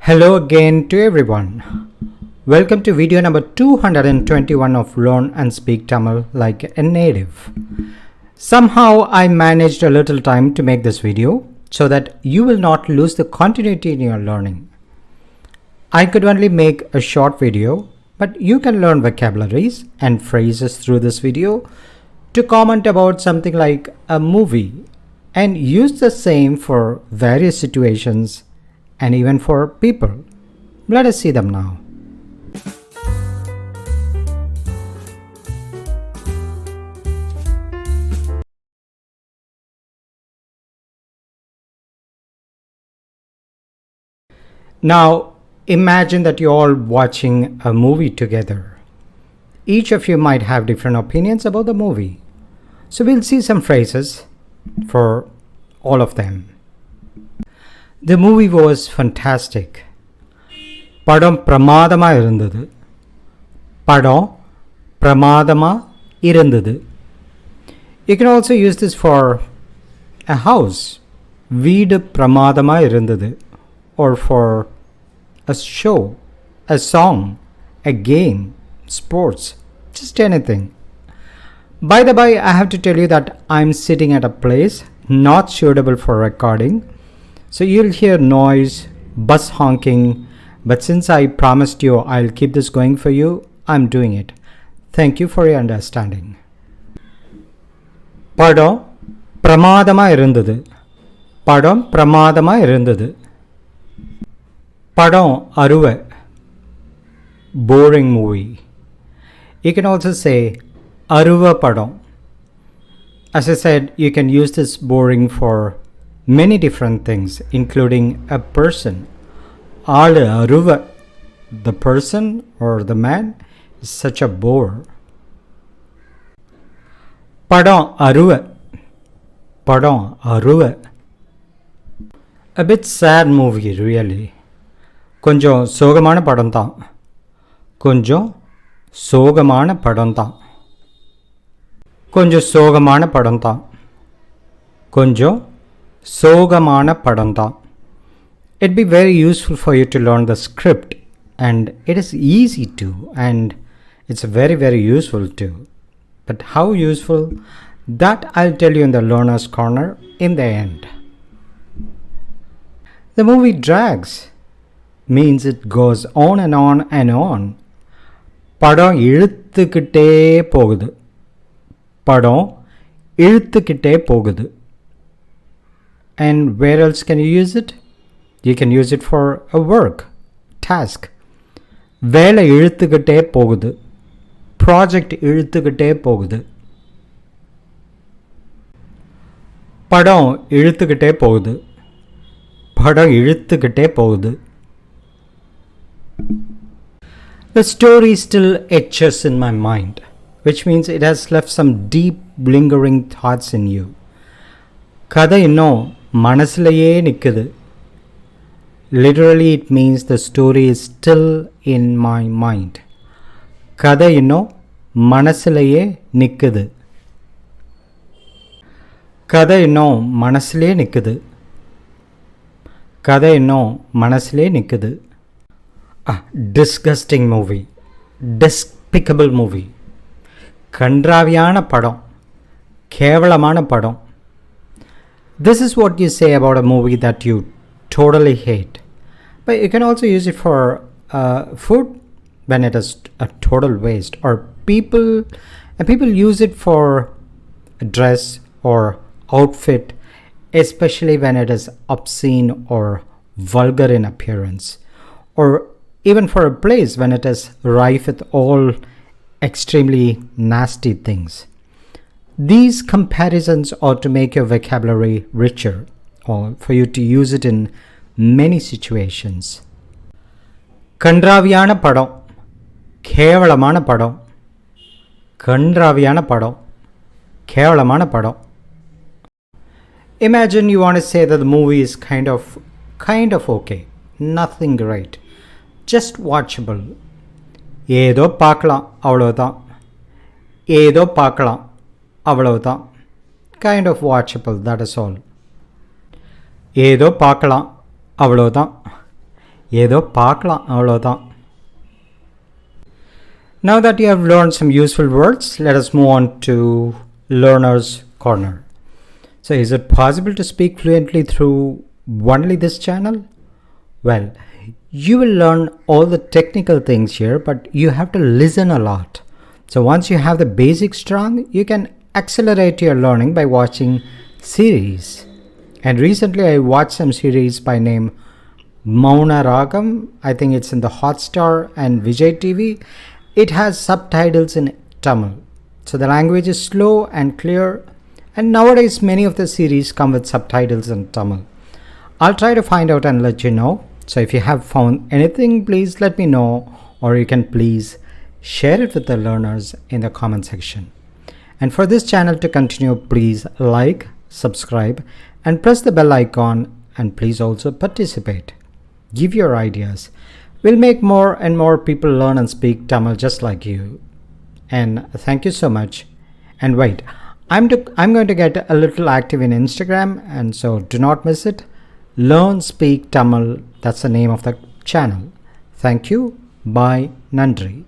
Hello again to everyone. Welcome to video number 221 of Learn and Speak Tamil like a native. Somehow I managed a little time to make this video so that you will not lose the continuity in your learning. I could only make a short video, but you can learn vocabularies and phrases through this video to comment about something like a movie and use the same for various situations and even for people. Let us see them now. Now, imagine that you're all watching a movie together. Each of you might have different opinions about the movie. So we'll see some phrases for all of them. The movie was fantastic. படம் பிரமாதமா இருந்தது. படம் பிரமாதமா இருந்தது. You can also use this for a house. வீடு பிரமாதமா இருந்தது. Or for a show, a song, a game, sports, just anything. By the by, I have to tell you that I'm sitting at a place not suitable for recording. So you'll hear noise, bus honking, but since I promised you I'll keep this going for you, I'm doing it. Thank you for your understanding. படம் பிரமாதமா இருந்தது. படம் பிரமாதமா இருந்தது. படம் அருவை. Boring movie. You can also say அருவை படம். As I said, you can use this boring for many different things, including a person. ஆளு அருவை. The person or the man is such a bore. படம் அருவை. படம் அருவை. A bit sad movie, really. கொஞ்சம் சோகமான படம் தான். கொஞ்சம் சோகமான படம் தான். கொஞ்சம் சோகமான படம் தான். கொஞ்சம் சோகமான படம் தான். It'd be very useful for you to learn the script, and it is easy to, and it's very useful too. But how useful? That I'll tell you in the learner's corner in the end. The movie drags. Means it goes on and on and on. படம் இழுத்துக்கிட்டே போகுது. படம் இழுத்துக்கிட்டே போகுது. And where else can you use it? You can use it for a work, task. வேலை இழுத்துக்கிட்டே போகுது. Project இழுத்துக்கிட்டே போகுது. படம் இழுத்துக்கிட்டே போகுது. படம் இழுத்துக்கிட்டே போகுது. The story still etches in my mind, which means it has left some deep lingering thoughts in you. கதை இன்னும் மனசுலயே நிக்குது. Literally it means the story is still in my mind. கதை இன்னும் மனசுலயே நிக்குது. கதை இன்னும் மனசுலயே நிக்குது. கதை இன்னும் மனசுலயே நிக்குது. A disgusting movie. Despicable movie. கன்றாவியான படம். கேவலமான படம். This is what you say about a movie that you totally hate. But you can also use it for food when it is a total waste. Or people use it for a dress or outfit, especially when it is obscene or vulgar in appearance. Or even for a place when it is rife with all extremely nasty things. These comparisons ought to make your vocabulary richer, or for you to use it in many situations. கன்றாவியான படம். கேவலமான படம். கன்றாவியான படம். கேவலமான படம். Imagine you want to say that the movie is kind of okay. Nothing great. Just watchable. ஏதோ பார்க்கலாம் அவ்வளவுதான். ஏதோ பார்க்கலாம் அவ்வளவுதான். Kind of watchable, that is all. ஏதோ பார்க்கலாம் அவ்வளவுதான். ஏதோ பார்க்கலாம் அவ்வளோதான். Now that you have learned some useful words, let us move on to Learner's Corner. So is it possible to speak fluently through only this channel? Well, you will learn all the technical things here, but you have to listen a lot. So once you have the basics strong, you can accelerate your learning by watching series. And recently I watched some series by name Mauna Ragam. I think it's in the Hotstar and Vijay TV. It has subtitles in Tamil. So the language is slow and clear, and nowadays many of the series come with subtitles in Tamil. I'll try to find out and let you know. So if you have found anything, please let me know, or you can please share it with the learners in the comment section. And for this channel to continue, please like, subscribe, and press the bell icon, and please also participate. Give your ideas. We'll make more and more people learn and speak Tamil just like you. And thank you so much. And wait, I'm going to get a little active in Instagram, and so do not miss it. Learn Speak Tamil, that's the name of the channel. Thank you. Bye. Nandri.